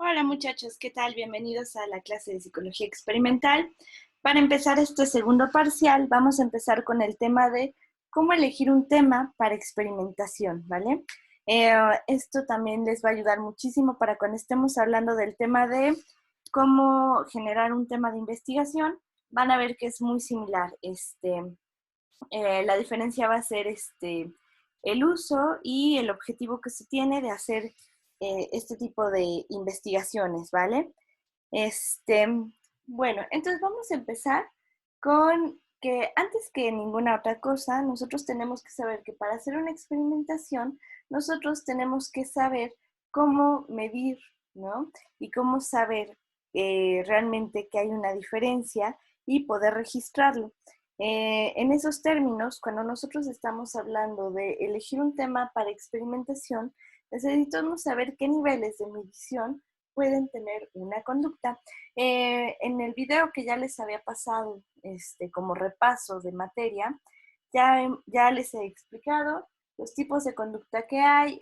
Hola muchachos, ¿qué tal? Bienvenidos a la clase de psicología experimental. Para empezar este segundo parcial, vamos a empezar con el tema de cómo elegir un tema para experimentación, ¿vale? Esto también les va a ayudar muchísimo para cuando estemos hablando del tema de cómo generar un tema de investigación. Van a ver que es muy similar. La diferencia va a ser el uso y el objetivo que se tiene de hacer este tipo de investigaciones, ¿vale? Este, bueno, entonces vamos a empezar con que antes que ninguna otra cosa, nosotros tenemos que saber que para hacer una experimentación, nosotros tenemos que saber cómo medir, ¿no? Y cómo saber realmente que hay una diferencia y poder registrarlo. En esos términos, cuando nosotros estamos hablando de elegir un tema para experimentación, necesitamos saber qué niveles de medición pueden tener una conducta. En el video que ya les había pasado como repaso de materia, ya les he explicado los tipos de conducta que hay,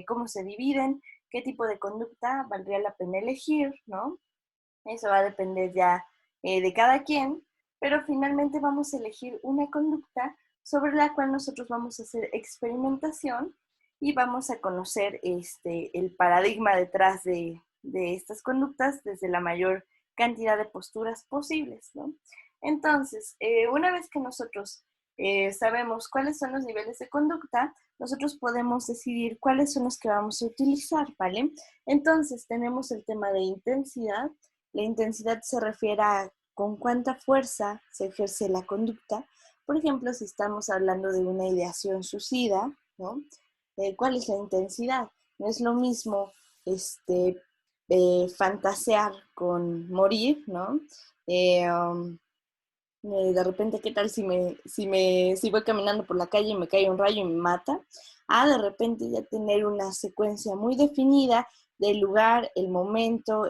cómo se dividen, qué tipo de conducta valdría la pena elegir, ¿no? Eso va a depender ya de cada quien, pero finalmente vamos a elegir una conducta sobre la cual nosotros vamos a hacer experimentación y vamos a conocer el paradigma detrás de estas conductas desde la mayor cantidad de posturas posibles, ¿no? Entonces, una vez que nosotros sabemos cuáles son los niveles de conducta, nosotros podemos decidir cuáles son los que vamos a utilizar, ¿vale? Entonces, tenemos el tema de intensidad. La intensidad se refiere a con cuánta fuerza se ejerce la conducta. Por ejemplo, si estamos hablando de una ideación suicida, ¿no? ¿Cuál es la intensidad? No es lo mismo fantasear con morir, ¿no? Eh, um, de repente, ¿qué tal si voy caminando por la calle y me cae un rayo y me mata? De repente ya tener una secuencia muy definida del lugar, el momento,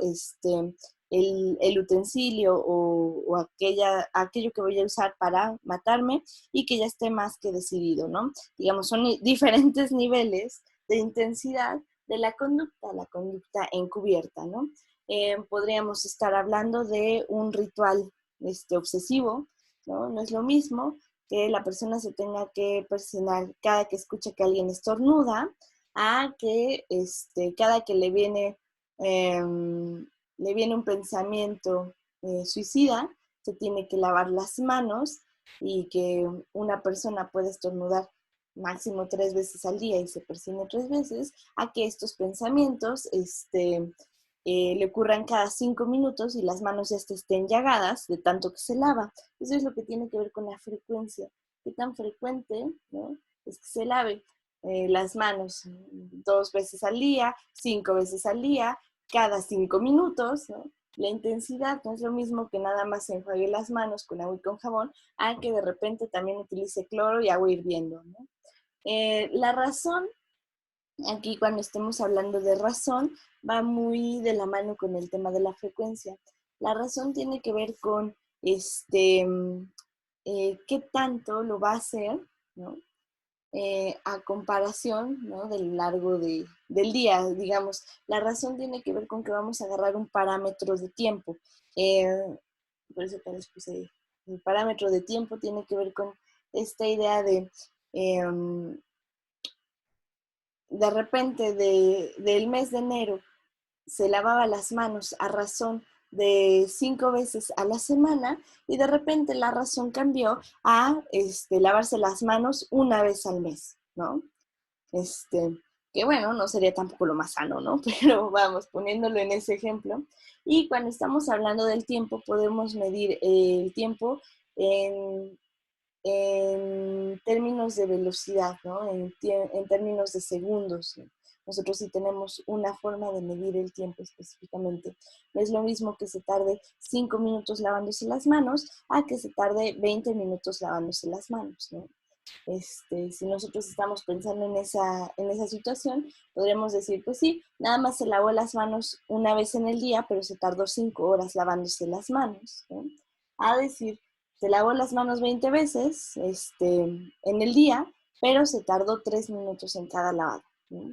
el utensilio o aquello que voy a usar para matarme y que ya esté más que decidido, ¿no? Digamos, son diferentes niveles de intensidad de la conducta encubierta, ¿no? Podríamos estar hablando de un ritual obsesivo, ¿no? No es lo mismo que la persona se tenga que persignar cada que escucha que alguien estornuda, a que cada que le viene un pensamiento suicida, se tiene que lavar las manos y que una persona puede estornudar máximo 3 veces al día y se persigue 3 veces, a que estos pensamientos le ocurran cada 5 minutos y las manos ya estén llagadas de tanto que se lava. Eso es lo que tiene que ver con la frecuencia. ¿Qué tan frecuente, ¿no? Es que se lave las manos 2 veces al día, 5 veces al día, cada 5 minutos, ¿no? La intensidad no es lo mismo que nada más se enjuague las manos con agua y con jabón, a que de repente también utilice cloro y agua hirviendo, ¿no? La razón, aquí cuando estemos hablando de razón, va muy de la mano con el tema de la frecuencia. La razón tiene que ver con qué tanto lo va a hacer, ¿no? A comparación, ¿no? Del largo del día, digamos. La razón tiene que ver con que vamos a agarrar un parámetro de tiempo. Eh, por eso que les puse el parámetro de tiempo, tiene que ver con esta idea eh, de repente del mes de enero se lavaba las manos a razón de 5 veces a la semana y de repente la razón cambió a lavarse las manos una vez al mes, ¿no? Que bueno, no sería tampoco lo más sano, ¿no? Pero vamos, poniéndolo en ese ejemplo. Y cuando estamos hablando del tiempo, podemos medir el tiempo en, en términos de velocidad, ¿no? En términos de segundos, ¿no? Nosotros sí tenemos una forma de medir el tiempo específicamente. No es lo mismo que se tarde 5 minutos lavándose las manos a que se tarde 20 minutos lavándose las manos, ¿no? Si nosotros estamos pensando en esa situación, podríamos decir, pues sí, nada más se lavó las manos una vez en el día, pero se tardó 5 horas lavándose las manos, ¿no? A decir, se lavó las manos 20 veces en el día, pero se tardó 3 minutos en cada lavado, ¿no?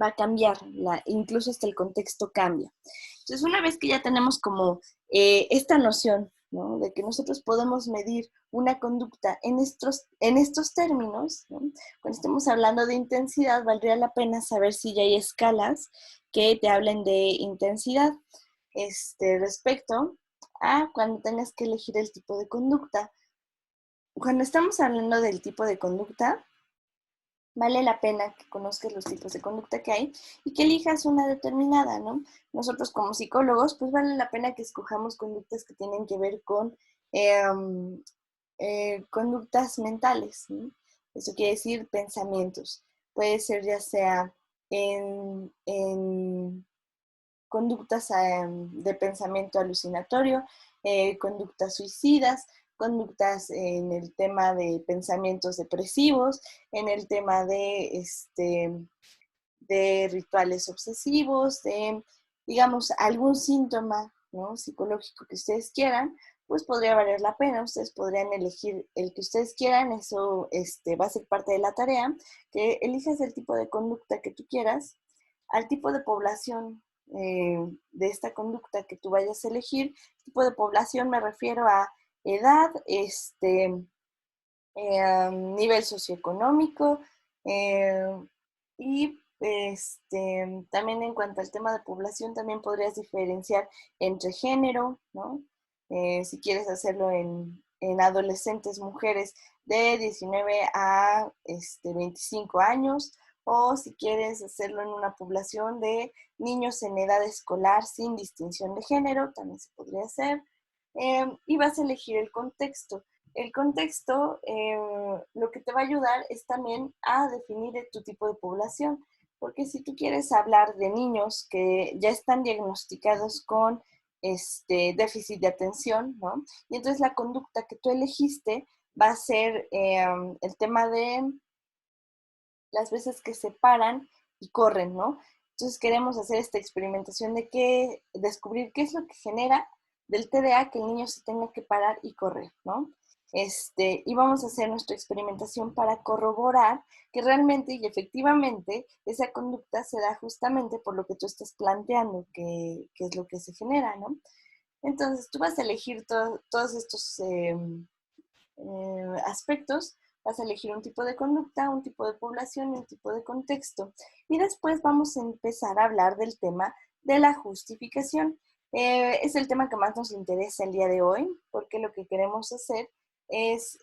va a cambiar, incluso hasta el contexto cambia. Entonces, una vez que ya tenemos como esta noción, ¿no?, de que nosotros podemos medir una conducta en estos términos, ¿no?, cuando estemos hablando de intensidad, valdría la pena saber si ya hay escalas que te hablen de intensidad respecto a cuando tengas que elegir el tipo de conducta. Cuando estamos hablando del tipo de conducta, vale la pena que conozcas los tipos de conducta que hay y que elijas una determinada, ¿no? Nosotros como psicólogos, pues vale la pena que escojamos conductas que tienen que ver con conductas mentales, ¿no? Eso quiere decir pensamientos. Puede ser ya sea en conductas de pensamiento alucinatorio, conductas suicidas, conductas en el tema de pensamientos depresivos, en el tema de rituales obsesivos, de, digamos, algún síntoma, ¿no?, psicológico que ustedes quieran, pues podría valer la pena. Ustedes podrían elegir el que ustedes quieran. Eso va a ser parte de la tarea, que elijas el tipo de conducta que tú quieras, al tipo de población de esta conducta que tú vayas a elegir. Tipo de población me refiero a edad, nivel socioeconómico, y también en cuanto al tema de población, también podrías diferenciar entre género, ¿no? Si quieres hacerlo en adolescentes mujeres de 19 a 25 años, o si quieres hacerlo en una población de niños en edad escolar sin distinción de género, también se podría hacer. Y vas a elegir el contexto. El contexto lo que te va a ayudar es también a definir tu tipo de población, porque si tú quieres hablar de niños que ya están diagnosticados con déficit de atención, ¿no?, y entonces la conducta que tú elegiste va a ser el tema de las veces que se paran y corren, ¿no? Entonces queremos hacer esta experimentación de descubrir qué es lo que genera del TDA que el niño se tenga que parar y correr, ¿no? Y vamos a hacer nuestra experimentación para corroborar que realmente y efectivamente esa conducta se da justamente por lo que tú estás planteando, que es lo que se genera, ¿no? Entonces tú vas a elegir todos estos aspectos. Vas a elegir un tipo de conducta, un tipo de población y un tipo de contexto. Y después vamos a empezar a hablar del tema de la justificación. Es el tema que más nos interesa el día de hoy, porque lo que queremos hacer es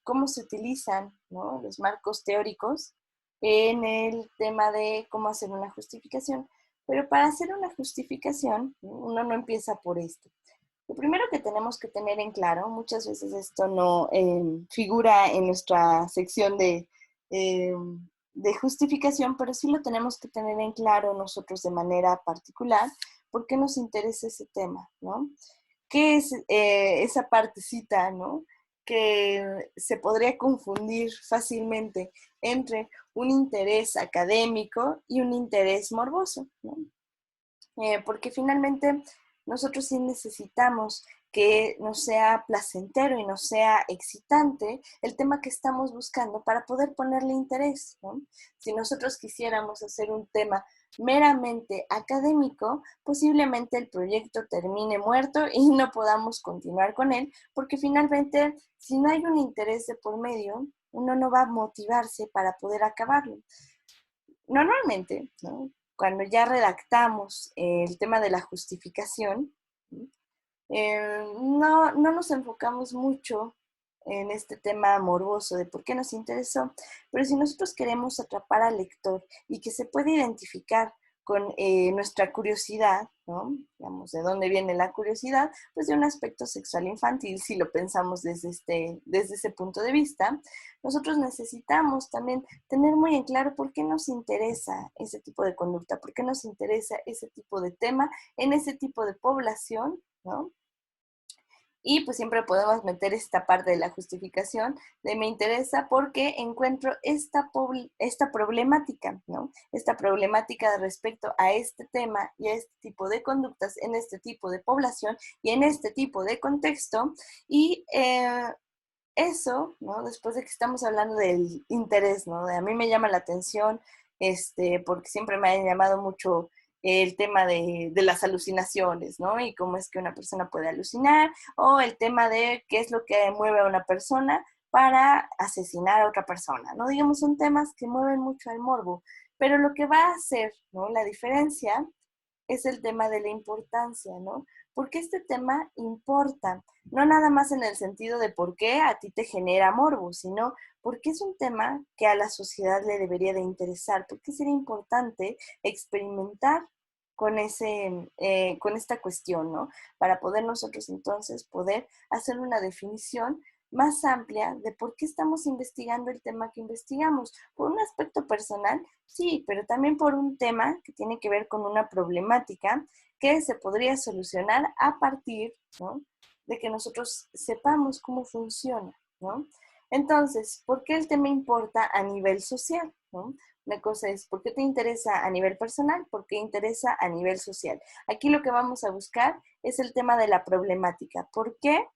cómo se utilizan, ¿no?, los marcos teóricos en el tema de cómo hacer una justificación. Pero para hacer una justificación, uno no empieza por esto. Lo primero que tenemos que tener en claro, muchas veces esto no figura en nuestra sección de justificación, pero sí lo tenemos que tener en claro nosotros de manera particular, por qué nos interesa ese tema, ¿no? ¿Qué es esa partecita, ¿no?, que se podría confundir fácilmente entre un interés académico y un interés morboso, ¿no? Porque finalmente nosotros sí necesitamos que nos sea placentero y nos sea excitante el tema que estamos buscando para poder ponerle interés, ¿no? Si nosotros quisiéramos hacer un tema meramente académico, posiblemente el proyecto termine muerto y no podamos continuar con él, porque finalmente, si no hay un interés de por medio, uno no va a motivarse para poder acabarlo. Normalmente, ¿no?, cuando ya redactamos el tema de la justificación, no nos enfocamos mucho en este tema morboso de por qué nos interesó, pero si nosotros queremos atrapar al lector y que se pueda identificar con nuestra curiosidad, ¿no?, digamos, ¿de dónde viene la curiosidad? Pues de un aspecto sexual infantil, si lo pensamos desde ese punto de vista. Nosotros necesitamos también tener muy en claro por qué nos interesa ese tipo de conducta, por qué nos interesa ese tipo de tema en ese tipo de población, ¿no? Y pues siempre podemos meter esta parte de la justificación de me interesa porque encuentro esta problemática, ¿no? Esta problemática respecto a este tema y a este tipo de conductas en este tipo de población y en este tipo de contexto. Y eso, ¿no?, después de que estamos hablando del interés, ¿no?, de a mí me llama la atención porque siempre me ha llamado mucho el tema de las alucinaciones, ¿no? Y cómo es que una persona puede alucinar, o el tema de qué es lo que mueve a una persona para asesinar a otra persona, ¿no? Digamos, son temas que mueven mucho al morbo, pero lo que va a hacer, ¿no? La diferencia es el tema de la importancia, ¿no? Porque este tema importa, no nada más en el sentido de por qué a ti te genera morbo, sino porque es un tema que a la sociedad le debería de interesar, porque sería importante experimentar con esta cuestión, ¿no? Para poder nosotros entonces poder hacer una definición más amplia de por qué estamos investigando el tema que investigamos. Por un aspecto personal, sí, pero también por un tema que tiene que ver con una problemática que se podría solucionar a partir, ¿no? de que nosotros sepamos cómo funciona, ¿no? Entonces, ¿por qué el tema importa a nivel social? ¿No? Una cosa es, ¿por qué te interesa a nivel personal? ¿Por qué interesa a nivel social? Aquí lo que vamos a buscar es el tema de la problemática. ¿Por qué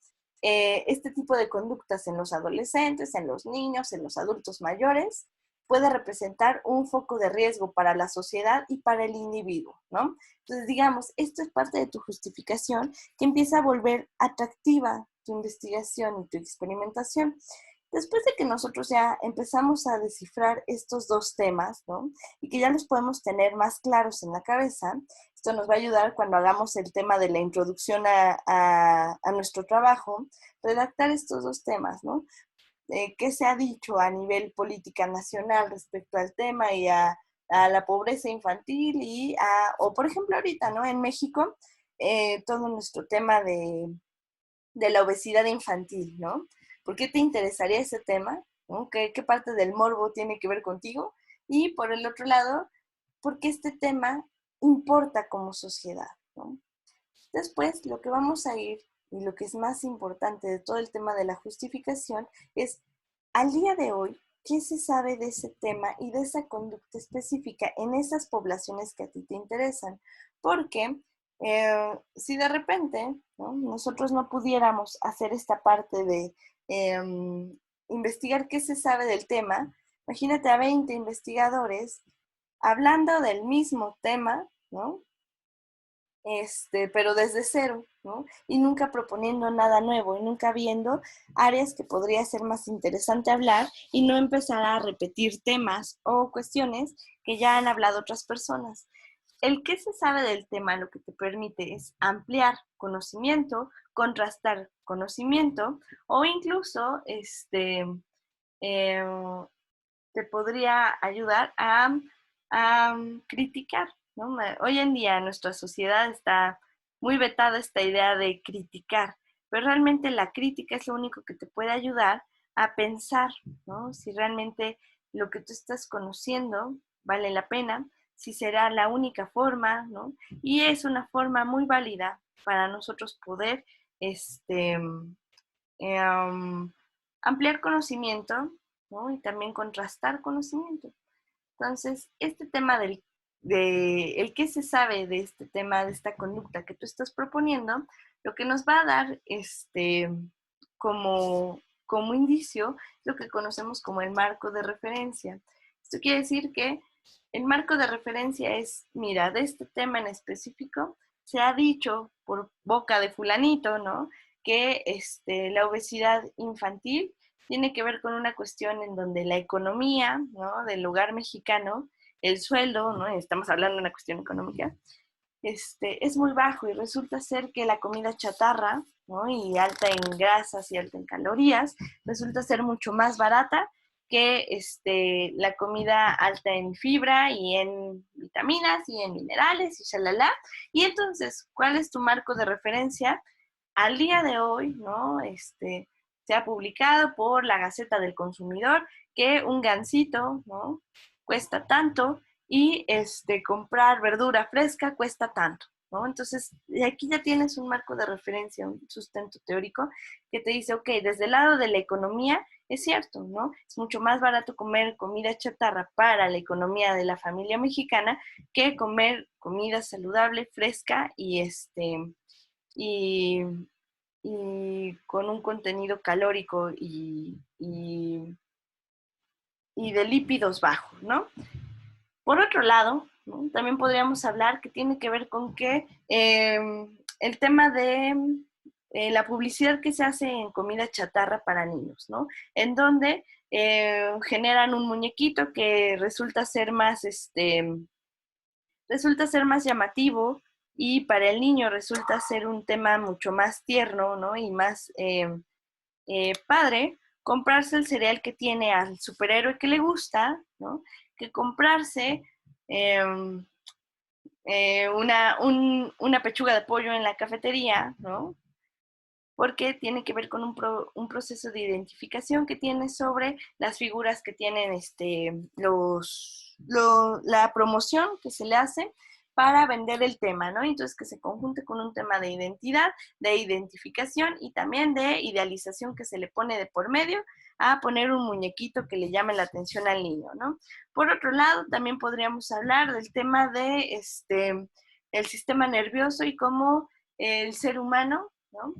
este tipo de conductas en los adolescentes, en los niños, en los adultos mayores, puede representar un foco de riesgo para la sociedad y para el individuo, ¿no? Entonces, digamos, esto es parte de tu justificación que empieza a volver atractiva tu investigación y tu experimentación. Después de que nosotros ya empezamos a descifrar estos dos temas, ¿no? Y que ya los podemos tener más claros en la cabeza, esto nos va a ayudar cuando hagamos el tema de la introducción a nuestro trabajo, redactar estos dos temas, ¿no? ¿Qué se ha dicho a nivel política nacional respecto al tema y a la pobreza infantil o por ejemplo ahorita, ¿no? En México, todo nuestro tema de la obesidad infantil, ¿no? ¿Por qué te interesaría ese tema? ¿No? ¿Qué parte del morbo tiene que ver contigo? Y por el otro lado, ¿por qué este tema importa como sociedad? ¿No? Después, lo que vamos a ir y lo que es más importante de todo el tema de la justificación es, al día de hoy, ¿qué se sabe de ese tema y de esa conducta específica en esas poblaciones que a ti te interesan? Porque si de repente, ¿no? nosotros no pudiéramos hacer esta parte de investigar qué se sabe del tema, imagínate a 20 investigadores hablando del mismo tema, ¿no? Pero desde cero, ¿no? Y nunca proponiendo nada nuevo y nunca viendo áreas que podría ser más interesante hablar y no empezar a repetir temas o cuestiones que ya han hablado otras personas. El que se sabe del tema lo que te permite es ampliar conocimiento, contrastar conocimiento o incluso eh, te podría ayudar a criticar, ¿no? Hoy en día en nuestra sociedad está muy vetada esta idea de criticar, pero realmente la crítica es lo único que te puede ayudar a pensar, ¿no? Si realmente lo que tú estás conociendo vale la pena, si será la única forma, ¿no? Y es una forma muy válida para nosotros poder ampliar conocimiento, ¿no? Y también contrastar conocimiento. Entonces, este tema de el qué se sabe de este tema, de esta conducta que tú estás proponiendo, lo que nos va a dar como indicio lo que conocemos como el marco de referencia. Esto quiere decir que el marco de referencia es, mira, de este tema en específico se ha dicho por boca de fulanito, ¿no? Que la obesidad infantil tiene que ver con una cuestión en donde la economía, ¿no? del hogar mexicano, el sueldo, ¿no? Estamos hablando de una cuestión económica, es muy bajo y resulta ser que la comida chatarra, ¿no? y alta en grasas y alta en calorías, resulta ser mucho más barata que la comida alta en fibra y en vitaminas y en minerales y shalala. Y entonces, ¿cuál es tu marco de referencia? Al día de hoy, ¿no? Se ha publicado por la Gaceta del Consumidor que un gansito, ¿no? cuesta tanto y comprar verdura fresca cuesta tanto, ¿no? Entonces, aquí ya tienes un marco de referencia, un sustento teórico que te dice, ok, desde el lado de la economía, es cierto, ¿no? Es mucho más barato comer comida chatarra para la economía de la familia mexicana que comer comida saludable, fresca y, y con un contenido calórico y de lípidos bajo, ¿no? Por otro lado, ¿no? También podríamos hablar que tiene que ver con que el tema de la publicidad que se hace en comida chatarra para niños, ¿no? En donde generan un muñequito que resulta ser más llamativo y para el niño resulta ser un tema mucho más tierno, ¿no? Y más padre comprarse el cereal que tiene al superhéroe que le gusta, ¿no? Que comprarse eh, una pechuga de pollo en la cafetería, ¿no? Porque tiene que ver con un proceso de identificación que tiene sobre las figuras que tienen la promoción que se le hace para vender el tema, ¿no? Entonces que se conjunte con un tema de identidad, de identificación y también de idealización que se le pone de por medio a poner un muñequito que le llame la atención al niño, ¿no? Por otro lado, también podríamos hablar del tema de el sistema nervioso y cómo el ser humano, ¿no?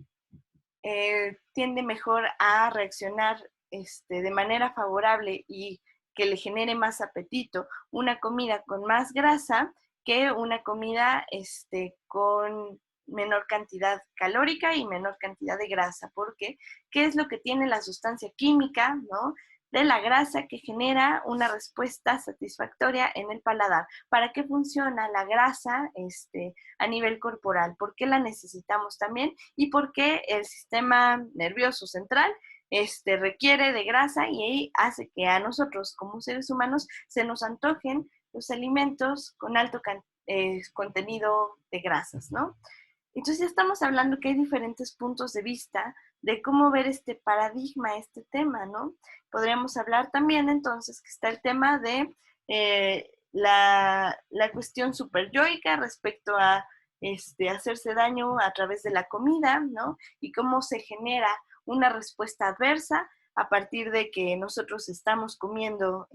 Tiende mejor a reaccionar de manera favorable y que le genere más apetito una comida con más grasa que una comida con menor cantidad calórica y menor cantidad de grasa. Porque, ¿qué es lo que tiene la sustancia química, ¿no? De la grasa que genera una respuesta satisfactoria en el paladar? ¿Para qué funciona la grasa a nivel corporal? ¿Por qué la necesitamos también? Y por qué el sistema nervioso central requiere de grasa y ahí hace que a nosotros como seres humanos se nos antojen los alimentos con alto contenido de grasas, ¿no? Entonces ya estamos hablando que hay diferentes puntos de vista de cómo ver este paradigma, este tema, ¿no? Podríamos hablar también entonces que está el tema de la cuestión superyoica respecto a hacerse daño a través de la comida, ¿no? Y cómo se genera una respuesta adversa a partir de que nosotros estamos comiendo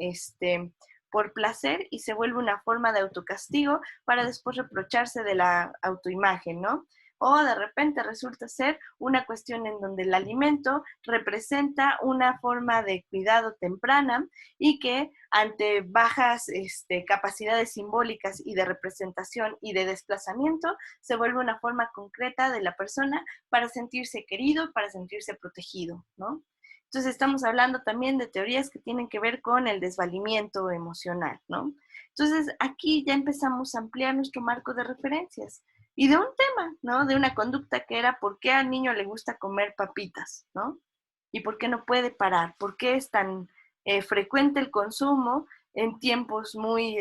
por placer y se vuelve una forma de autocastigo para después reprocharse de la autoimagen, ¿no? O de repente resulta ser una cuestión en donde el alimento representa una forma de cuidado temprana y que ante bajas capacidades simbólicas y de representación y de desplazamiento se vuelve una forma concreta de la persona para sentirse querido, para sentirse protegido, ¿no? Entonces estamos hablando también de teorías que tienen que ver con el desvalimiento emocional, ¿no? Entonces aquí ya empezamos a ampliar nuestro marco de referencias y de un tema, ¿no? De una conducta que era por qué al niño le gusta comer papitas, ¿no? Y por qué no puede parar, por qué es tan frecuente el consumo en tiempos muy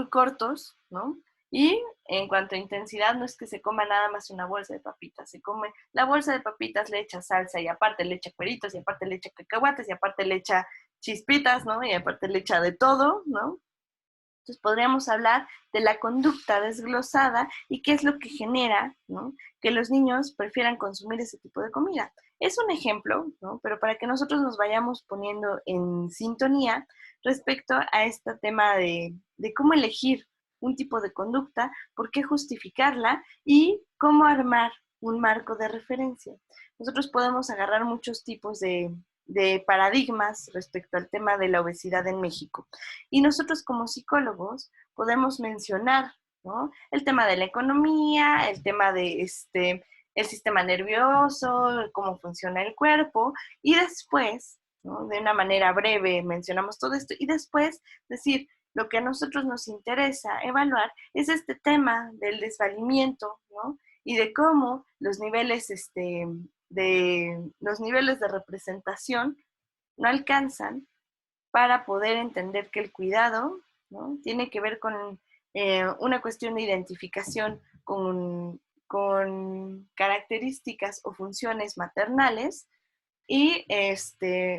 cortos, ¿no? Y en cuanto a intensidad, no es que se coma nada más una bolsa de papitas, se come la bolsa de papitas, le echa salsa y aparte le echa cueritos y aparte le echa cacahuates y aparte le echa chispitas, ¿no? Y aparte le echa de todo, ¿no? Entonces podríamos hablar de la conducta desglosada y qué es lo que genera, ¿no? Que los niños prefieran consumir ese tipo de comida. Es un ejemplo, ¿no? Pero para que nosotros nos vayamos poniendo en sintonía respecto a este tema de cómo elegir un tipo de conducta, por qué justificarla y cómo armar un marco de referencia. Nosotros podemos agarrar muchos tipos de paradigmas respecto al tema de la obesidad en México. Y nosotros como psicólogos podemos mencionar, ¿no? El tema de la economía, el tema de el sistema nervioso, cómo funciona el cuerpo, y después, ¿no? De una manera breve mencionamos todo esto, y después decir, lo que a nosotros nos interesa evaluar es este tema del desvalimiento, ¿no? Y de cómo los niveles de representación no alcanzan para poder entender que el cuidado, ¿no? Tiene que ver con una cuestión de identificación con características o funciones maternales y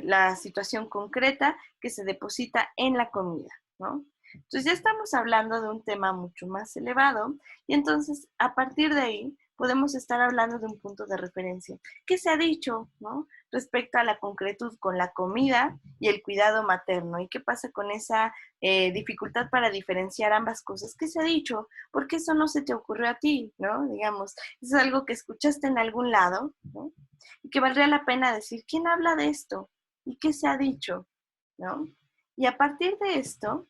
la situación concreta que se deposita en la comida, ¿no? Entonces ya estamos hablando de un tema mucho más elevado y entonces a partir de ahí podemos estar hablando de un punto de referencia. ¿Qué se ha dicho, no? Respecto a la concretud con la comida y el cuidado materno? ¿Y qué pasa con esa dificultad para diferenciar ambas cosas? ¿Qué se ha dicho? ¿Por qué eso no se te ocurrió a ti, no? Digamos, es algo que escuchaste en algún lado, ¿no? Y que valdría la pena decir, ¿quién habla de esto? ¿Y qué se ha dicho? ¿No? Y a partir de esto,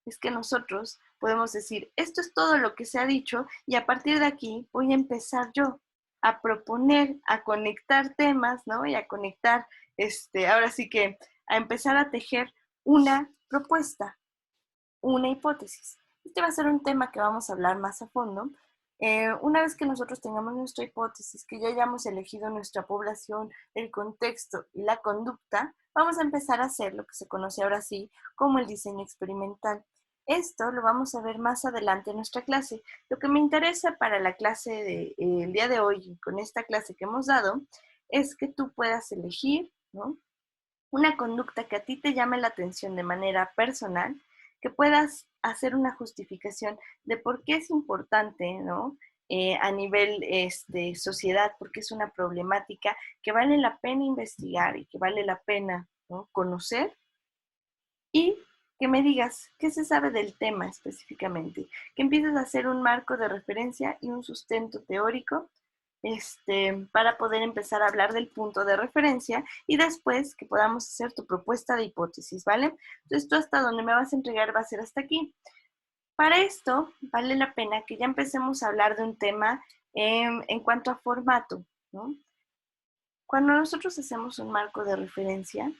es que nosotros podemos decir, esto es todo lo que se ha dicho y a partir de aquí voy a empezar yo a proponer, a conectar temas, ¿no? Y a conectar, ahora sí que a empezar a tejer una propuesta, una hipótesis. Este va a ser un tema que vamos a hablar más a fondo. Una vez que nosotros tengamos nuestra hipótesis, que ya hayamos elegido nuestra población, el contexto y la conducta, vamos a empezar a hacer lo que se conoce ahora sí como el diseño experimental. Esto lo vamos a ver más adelante en nuestra clase. Lo que me interesa para la clase del día de hoy, con esta clase que hemos dado, es que tú puedas elegir, ¿no?, una conducta que a ti te llame la atención de manera personal, que puedas hacer una justificación de por qué es importante, ¿no? A nivel sociedad, porque es una problemática que vale la pena investigar y que vale la pena, ¿no?, conocer, y que me digas qué se sabe del tema específicamente, que empieces a hacer un marco de referencia y un sustento teórico para poder empezar a hablar del punto de referencia y después que podamos hacer tu propuesta de hipótesis, ¿vale? Entonces tú hasta donde me vas a entregar va a ser hasta aquí. Para esto vale la pena que ya empecemos a hablar de un tema en cuanto a formato, ¿no? Cuando nosotros hacemos un marco de referencia,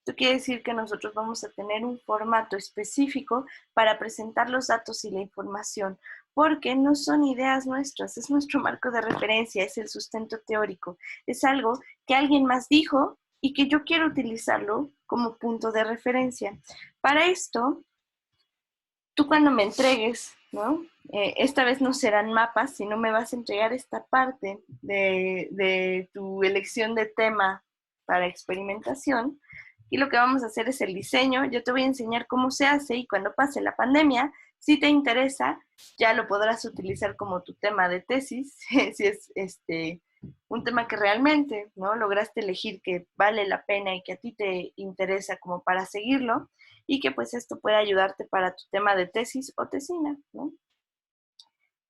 esto quiere decir que nosotros vamos a tener un formato específico para presentar los datos y la información, porque no son ideas nuestras, es nuestro marco de referencia, es el sustento teórico, es algo que alguien más dijo y que yo quiero utilizarlo como punto de referencia. Para esto, tú cuando me entregues, ¿no? Esta vez no serán mapas, sino me vas a entregar esta parte de tu elección de tema para experimentación. Y lo que vamos a hacer es el diseño. Yo te voy a enseñar cómo se hace y cuando pase la pandemia, si te interesa, ya lo podrás utilizar como tu tema de tesis, si es un tema que realmente, ¿no?, lograste elegir que vale la pena y que a ti te interesa como para seguirlo, y que pues esto puede ayudarte para tu tema de tesis o tesina, ¿no?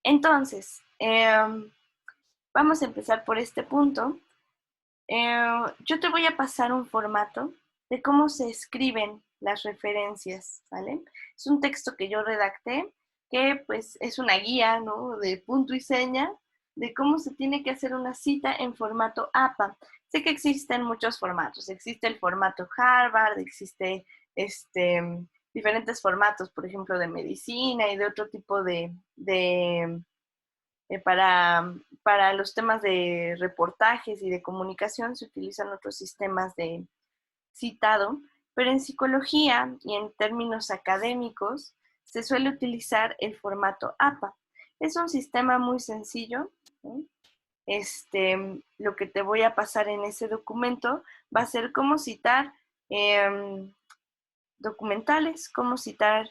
Entonces, vamos a empezar por este punto. Yo te voy a pasar un formato de cómo se escriben las referencias, ¿vale? Es un texto que yo redacté, que pues es una guía, ¿no?, de punto y seña, de cómo se tiene que hacer una cita en formato APA. Sé que existen muchos formatos, existe el formato Harvard, existe diferentes formatos, por ejemplo, de medicina y de otro tipo para los temas de reportajes y de comunicación se utilizan otros sistemas de citado, pero en psicología y en términos académicos se suele utilizar el formato APA. Es un sistema muy sencillo, ¿no? Lo que te voy a pasar en ese documento va a ser cómo citar documentales, cómo citar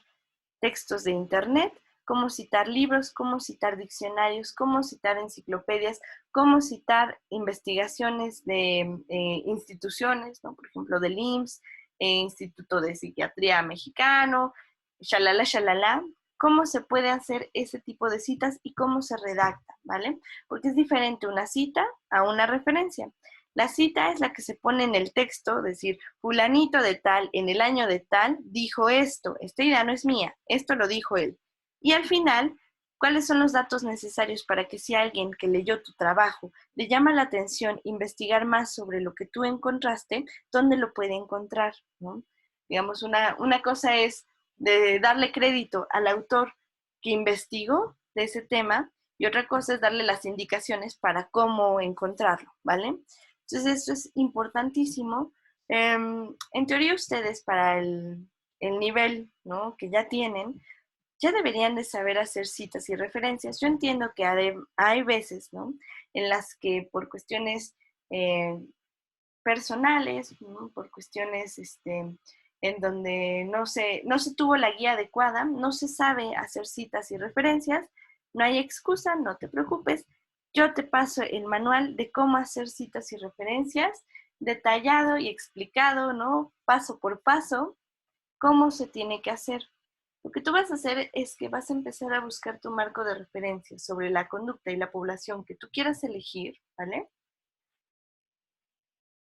textos de internet, cómo citar libros, cómo citar diccionarios, cómo citar enciclopedias, cómo citar investigaciones de instituciones, ¿no?, por ejemplo, del IMSS, Instituto de Psiquiatría Mexicano, shalala, shalala, cómo se puede hacer ese tipo de citas y cómo se redacta, ¿vale? Porque es diferente una cita a una referencia. La cita es la que se pone en el texto, decir, fulanito de tal, en el año de tal, dijo esto, esta idea no es mía, esto lo dijo él. Y al final, ¿cuáles son los datos necesarios para que si alguien que leyó tu trabajo le llama la atención investigar más sobre lo que tú encontraste, dónde lo puede encontrar, ¿no? Digamos, una cosa es de darle crédito al autor que investigó de ese tema y otra cosa es darle las indicaciones para cómo encontrarlo, ¿vale? Entonces, esto es importantísimo. En teoría, ustedes para el nivel, ¿no?, que ya tienen, ya deberían de saber hacer citas y referencias. Yo entiendo que hay veces, ¿no?, en las que por cuestiones eh, personales, ¿no?, por cuestiones en donde no se tuvo la guía adecuada, no se sabe hacer citas y referencias, no hay excusa, no te preocupes. Yo te paso el manual de cómo hacer citas y referencias, detallado y explicado, ¿no?, paso por paso, cómo se tiene que hacer. Lo que tú vas a hacer es que vas a empezar a buscar tu marco de referencia sobre la conducta y la población que tú quieras elegir, ¿vale?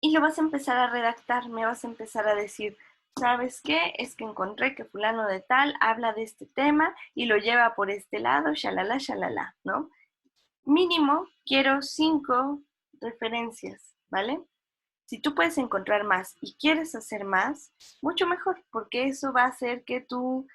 Y lo vas a empezar a redactar, me vas a empezar a decir, ¿sabes qué? Es que encontré que fulano de tal habla de este tema y lo lleva por este lado, shalala, shalala, ¿no? Mínimo quiero 5 referencias, ¿vale? Si tú puedes encontrar más y quieres hacer más, mucho mejor, porque eso va a hacer que tu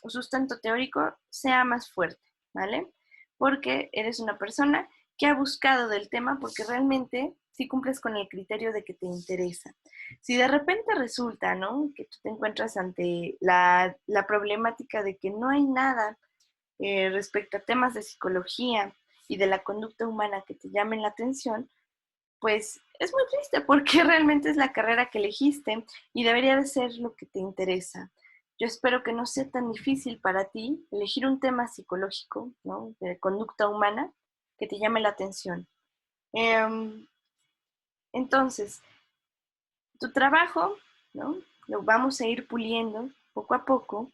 sustento teórico sea más fuerte, ¿vale? Porque eres una persona que ha buscado del tema porque realmente sí cumples con el criterio de que te interesa. Si de repente resulta, ¿no? Que tú te encuentras ante la problemática de que no hay nada respecto a temas de psicología y de la conducta humana que te llamen la atención, pues es muy triste porque realmente es la carrera que elegiste y debería de ser lo que te interesa. Yo espero que no sea tan difícil para ti elegir un tema psicológico, ¿no? De conducta humana que te llame la atención. Eh, entonces, tu trabajo, ¿no? Lo vamos a ir puliendo poco a poco.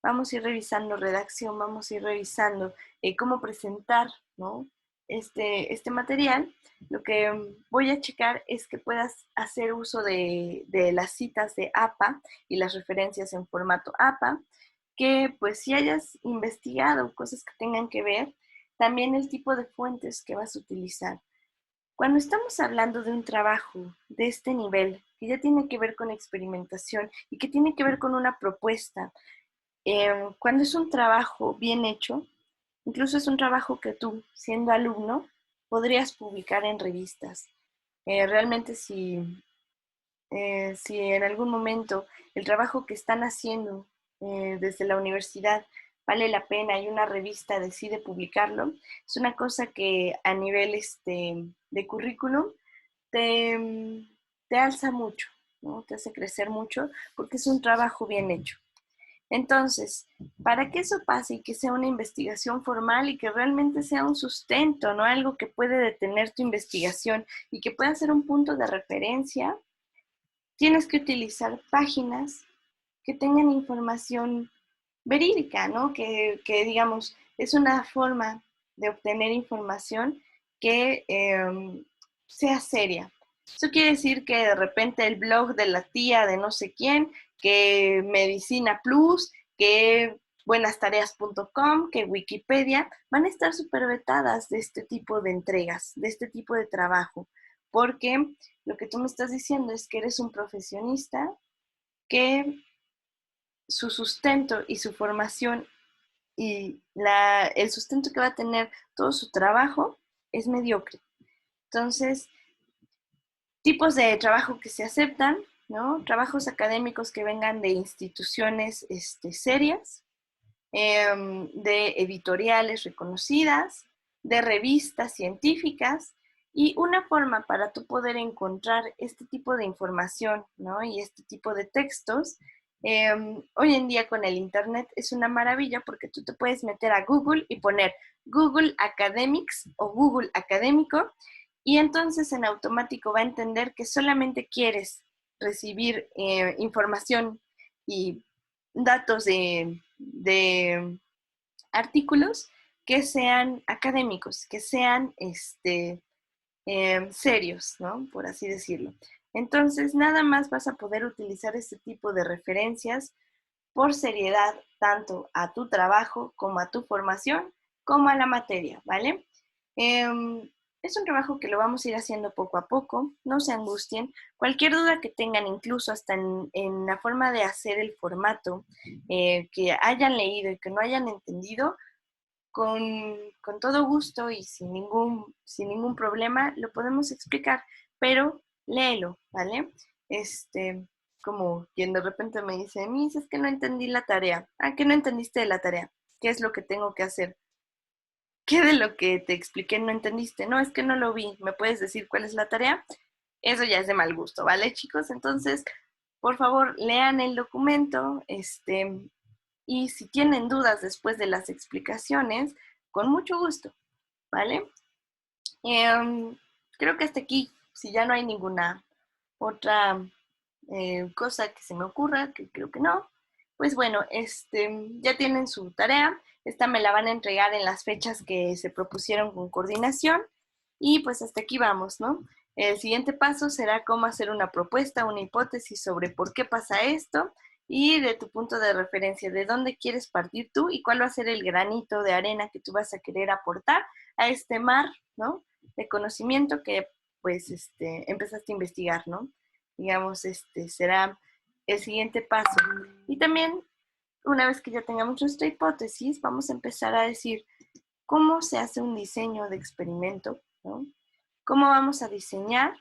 Vamos a ir revisando redacción, vamos a ir revisando cómo presentar, ¿no? Este material. Lo que voy a checar es que puedas hacer uso de las citas de APA y las referencias en formato APA, que pues si hayas investigado cosas que tengan que ver, también el tipo de fuentes que vas a utilizar. Cuando estamos hablando de un trabajo de este nivel, que ya tiene que ver con experimentación y que tiene que ver con una propuesta, cuando es un trabajo bien hecho, incluso es un trabajo que tú, siendo alumno, podrías publicar en revistas. Realmente si en algún momento el trabajo que están haciendo desde la universidad vale la pena y una revista decide publicarlo, es una cosa que a nivel de currículum te, te alza mucho, ¿no? Te hace crecer mucho porque es un trabajo bien hecho. Entonces, para que eso pase y que sea una investigación formal y que realmente sea un sustento, no algo que puede detener tu investigación y que pueda ser un punto de referencia, tienes que utilizar páginas que tengan información verídica, ¿no? Digamos, es una forma de obtener información que sea seria. Eso quiere decir que de repente el blog de la tía de no sé quién, que Medicina Plus, que buenastareas.com, que Wikipedia, van a estar súper vetadas de este tipo de entregas, de este tipo de trabajo, porque lo que tú me estás diciendo es que eres un profesionista que su sustento y su formación y el sustento que va a tener todo su trabajo es mediocre. Entonces, tipos de trabajo que se aceptan, ¿no? Trabajos académicos que vengan de instituciones serias, de editoriales reconocidas, de revistas científicas, y una forma para tú poder encontrar este tipo de información, ¿no? Y este tipo de textos, hoy en día con el Internet es una maravilla porque tú te puedes meter a Google y poner Google Academics o Google Académico y entonces en automático va a entender que solamente quieres recibir información y datos de artículos que sean académicos, que sean serios, ¿no? Por así decirlo. Entonces, nada más vas a poder utilizar este tipo de referencias por seriedad, tanto a tu trabajo como a tu formación, como a la materia, ¿vale? Es un trabajo que lo vamos a ir haciendo poco a poco, no se angustien. Cualquier duda que tengan, incluso hasta en la forma de hacer el formato, que hayan leído y que no hayan entendido, con todo gusto y sin ningún problema lo podemos explicar, pero léelo, ¿vale? Como quien de repente me dice, Miss, es que no entendí la tarea. Ah, ¿qué no entendiste de la tarea? ¿Qué es lo que tengo que hacer? ¿Qué de lo que te expliqué no entendiste? No, es que no lo vi. ¿Me puedes decir cuál es la tarea? Eso ya es de mal gusto, ¿vale, chicos? Entonces, por favor, lean el documento, y si tienen dudas después de las explicaciones, con mucho gusto, ¿vale? Eh, Creo que hasta aquí, si ya no hay ninguna otra cosa que se me ocurra, que creo que no, pues bueno, ya tienen su tarea. Esta me la van a entregar en las fechas que se propusieron con coordinación y pues hasta aquí vamos, ¿no? El siguiente paso será cómo hacer una propuesta, una hipótesis sobre por qué pasa esto y de tu punto de referencia, de dónde quieres partir tú y cuál va a ser el granito de arena que tú vas a querer aportar a este mar, ¿no?, de conocimiento que pues empezaste a investigar, ¿no? Digamos, será el siguiente paso. Y también, una vez que ya tengamos nuestra hipótesis, vamos a empezar a decir cómo se hace un diseño de experimento, ¿no? ¿Cómo vamos a diseñar,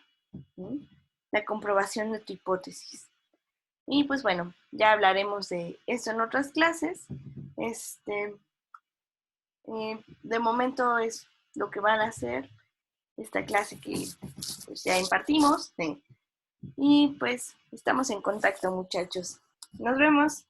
¿sí?, la comprobación de tu hipótesis? Y pues bueno, ya hablaremos de eso en otras clases. De momento es lo que van a hacer esta clase que pues, ya impartimos. ¿Sí? Y pues estamos en contacto, muchachos. Nos vemos.